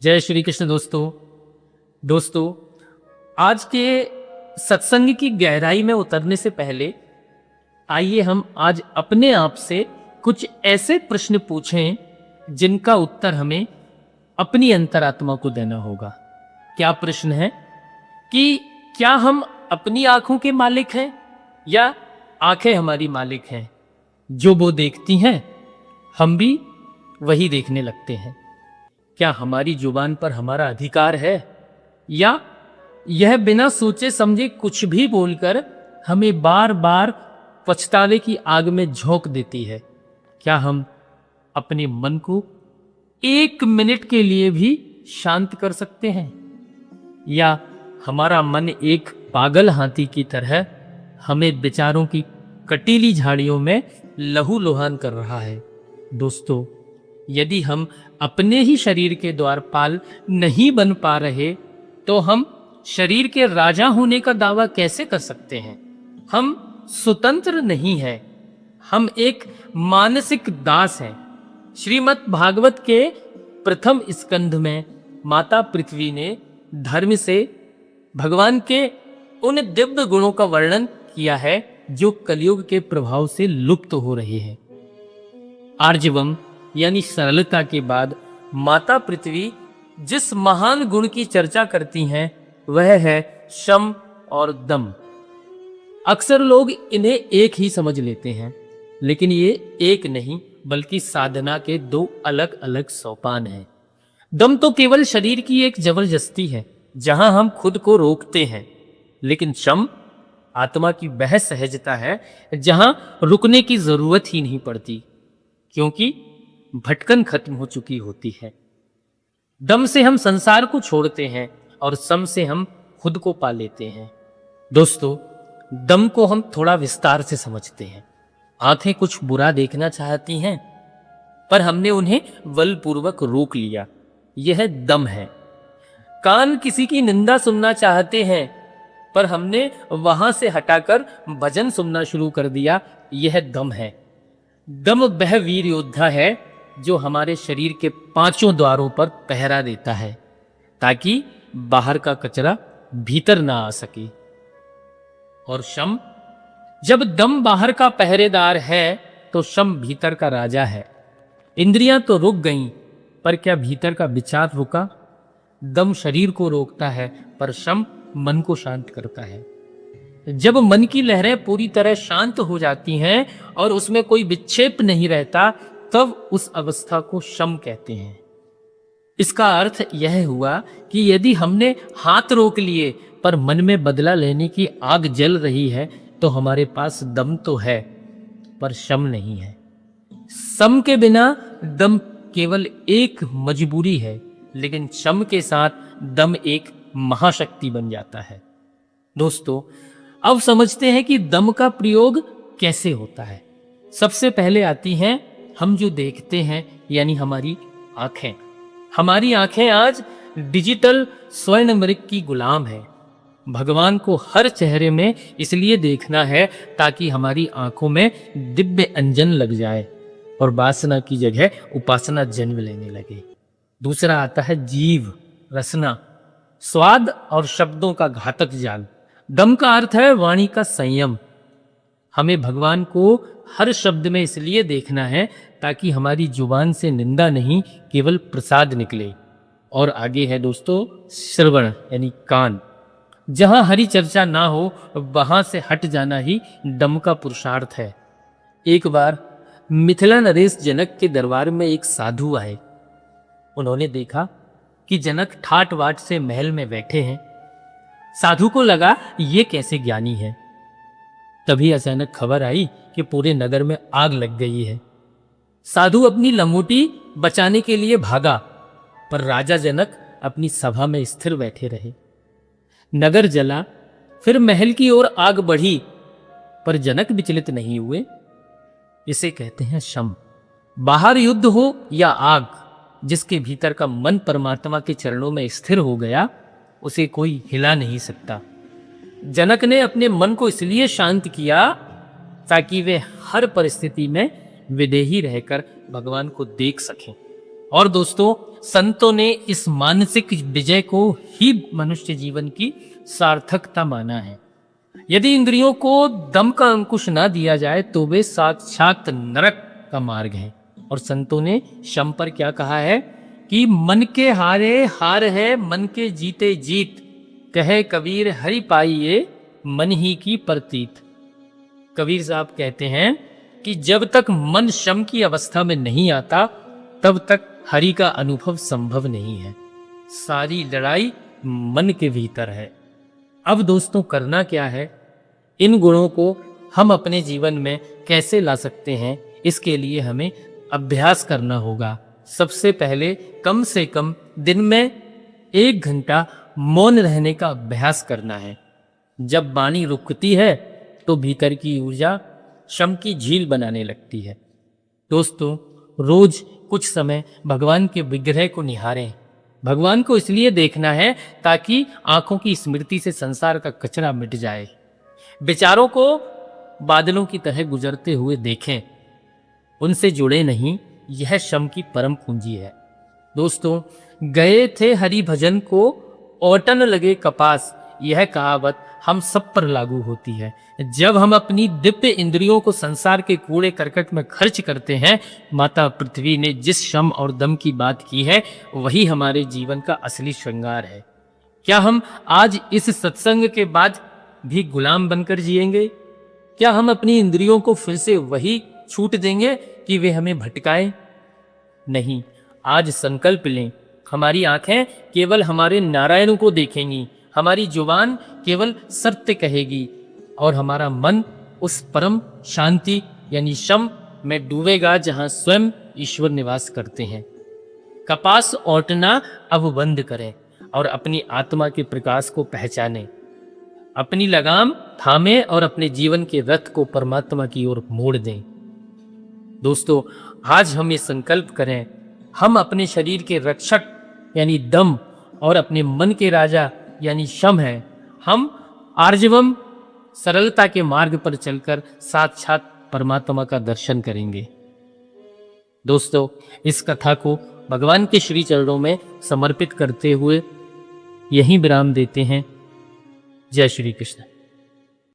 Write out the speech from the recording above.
जय श्री कृष्ण दोस्तों आज के सत्संग की गहराई में उतरने से पहले आइए हम आज अपने आप से कुछ ऐसे प्रश्न पूछें जिनका उत्तर हमें अपनी अंतरात्मा को देना होगा। क्या प्रश्न है कि क्या हम अपनी आंखों के मालिक हैं या आंखें हमारी मालिक हैं? जो वो देखती हैं हम भी वही देखने लगते हैं। क्या हमारी जुबान पर हमारा अधिकार है या यह बिना सोचे समझे कुछ भी बोलकर हमें बार बार पछतावे की आग में झोंक देती है? क्या हम अपने मन को 1 मिनट के लिए भी शांत कर सकते हैं या हमारा मन एक पागल हाथी की तरह हमें विचारों की कटीली झाड़ियों में लहूलुहान कर रहा है? दोस्तों, यदि हम अपने ही शरीर के द्वारपाल नहीं बन पा रहे तो हम शरीर के राजा होने का दावा कैसे कर सकते हैं? हम स्वतंत्र नहीं हैं, हम एक मानसिक दास हैं। श्रीमद् भागवत के प्रथम स्कंध में माता पृथ्वी ने धर्म से भगवान के उन दिव्य गुणों का वर्णन किया है जो कलयुग के प्रभाव से लुप्त हो रहे हैं। आर्जवम यानी सरलता के बाद माता पृथ्वी जिस महान गुण की चर्चा करती हैं वह है शम और दम। अक्सर लोग इन्हें एक ही समझ लेते हैं, लेकिन ये एक नहीं बल्कि साधना के 2 अलग अलग सोपान हैं। दम तो केवल शरीर की एक जबरदस्ती है जहां हम खुद को रोकते हैं, लेकिन शम आत्मा की वह सहजता है जहां रुकने की जरूरत ही नहीं पड़ती, क्योंकि भटकन खत्म हो चुकी होती है। दम से हम संसार को छोड़ते हैं और सम से हम खुद को पा लेते हैं। दोस्तों, दम को हम थोड़ा विस्तार से समझते हैं। आंखें कुछ बुरा देखना चाहती हैं पर हमने उन्हें बलपूर्वक रोक लिया, यह दम है। कान किसी की निंदा सुनना चाहते हैं पर हमने वहां से हटाकर भजन सुनना शुरू कर दिया, यह दम है। दम वह वीर योद्धा है जो हमारे शरीर के 5 द्वारों पर पहरा देता है ताकि बाहर का कचरा भीतर ना आ सके। और शम, जब दम बाहर का पहरेदार है तो शम भीतर का राजा है। इंद्रियां तो रुक गईं, पर क्या भीतर का विचार रुका? दम शरीर को रोकता है पर शम मन को शांत करता है। जब मन की लहरें पूरी तरह शांत हो जाती हैं और उसमें कोई विक्षेप नहीं रहता, तब उस अवस्था को शम कहते हैं। इसका अर्थ यह हुआ कि यदि हमने हाथ रोक लिए पर मन में बदला लेने की आग जल रही है तो हमारे पास दम तो है पर शम नहीं है। सम के बिना दम केवल एक मजबूरी है, लेकिन शम के साथ दम एक महाशक्ति बन जाता है। दोस्तों, अब समझते हैं कि दम का प्रयोग कैसे होता है। सबसे पहले आती हैं हम जो देखते हैं यानी हमारी आंखें। हमारी आंखें आज डिजिटल स्वर्ण मृग की गुलाम है। भगवान को हर चेहरे में इसलिए देखना है ताकि हमारी आंखों में दिव्य अंजन लग जाए और वासना की जगह उपासना जन्म लेने लगे। दूसरा आता है जीव, रसना, स्वाद और शब्दों का घातक जाल। दम का अर्थ है वाणी का संयम। हमें भगवान को हर शब्द में इसलिए देखना है ताकि हमारी जुबान से निंदा नहीं, केवल प्रसाद निकले। और आगे है दोस्तों श्रवण यानी कान। जहां हरी चर्चा ना हो वहां से हट जाना ही दम का पुरुषार्थ है। एक बार मिथिला नरेश जनक के दरबार में एक साधु आए। उन्होंने देखा कि जनक ठाट वाट से महल में बैठे हैं। साधु को लगा ये कैसे ज्ञानी है। तभी अचानक खबर आई कि पूरे नगर में आग लग गई है। साधु अपनी लंगोटी बचाने के लिए भागा, पर राजा जनक अपनी सभा में स्थिर बैठे रहे। नगर जला, फिर महल की ओर आग बढ़ी, पर जनक विचलित नहीं हुए। इसे कहते हैं शम। बाहर युद्ध हो या आग, जिसके भीतर का मन परमात्मा के चरणों में स्थिर हो गया उसे कोई हिला नहीं सकता। जनक ने अपने मन को इसलिए शांत किया ताकि वे हर परिस्थिति में विदेही रहकर भगवान को देख सकें। और दोस्तों, संतों ने इस मानसिक विजय को ही मनुष्य जीवन की सार्थकता माना है। यदि इंद्रियों को दम का अंकुश ना दिया जाए तो वे साक्षात नरक का मार्ग है। और संतों ने शम पर क्या कहा है कि मन के हारे हार है, मन के जीते जीत, कहे कबीर हरि पाइये मन ही की प्रतीत। कबीर साहब कहते हैं कि जब तक मन शम की अवस्था में नहीं आता तब तक हरि का अनुभव संभव नहीं है। सारी लड़ाई मन के भीतर है। अब दोस्तों, करना क्या है? इन गुणों को हम अपने जीवन में कैसे ला सकते हैं? इसके लिए हमें अभ्यास करना होगा। सबसे पहले कम से कम दिन में 1 घंटा मौन रहने का अभ्यास करना है। जब वाणी रुकती है तो भीतर की ऊर्जा शम की झील बनाने लगती है। दोस्तों, रोज कुछ समय भगवान के विग्रह को निहारें। भगवान को इसलिए देखना है ताकि आंखों की स्मृति से संसार का कचरा मिट जाए। विचारों को बादलों की तरह गुजरते हुए देखें, उनसे जुड़े नहीं। यह शम की परम पूंजी है। दोस्तों, गए थे हरि भजन को ओटन लगे कपास, यह कहावत हम सब पर लागू होती है। जब हम अपनी दिव्य इंद्रियों को संसार के कूड़े करकट में खर्च करते हैं, माता पृथ्वी ने जिस शम और दम की बात की है वही हमारे जीवन का असली श्रृंगार है। क्या हम आज इस सत्संग के बाद भी गुलाम बनकर जिएंगे? क्या हम अपनी इंद्रियों को फिर से वही छूट देंगे कि वे हमें भटकाए? नहीं, आज संकल्प लें। हमारी आंखें केवल हमारे नारायण को देखेंगी, हमारी जुबान केवल सत्य कहेगी और हमारा मन उस परम शांति यानी शम में डूबेगा जहां स्वयं ईश्वर निवास करते हैं। कपास ओटना अब बंद करें और अपनी आत्मा के प्रकाश को पहचानें। अपनी लगाम थामें और अपने जीवन के रथ को परमात्मा की ओर मोड़ दें। दोस्तों, आज हम ये संकल्प करें, हम अपने शरीर के रक्षक यानी दम और अपने मन के राजा यानी शम हैं। हम आर्जवम सरलता के मार्ग पर चलकर साक्षात परमात्मा का दर्शन करेंगे। दोस्तों, इस कथा को भगवान के श्री चरणों में समर्पित करते हुए यहीं विराम देते हैं। जय श्री कृष्ण।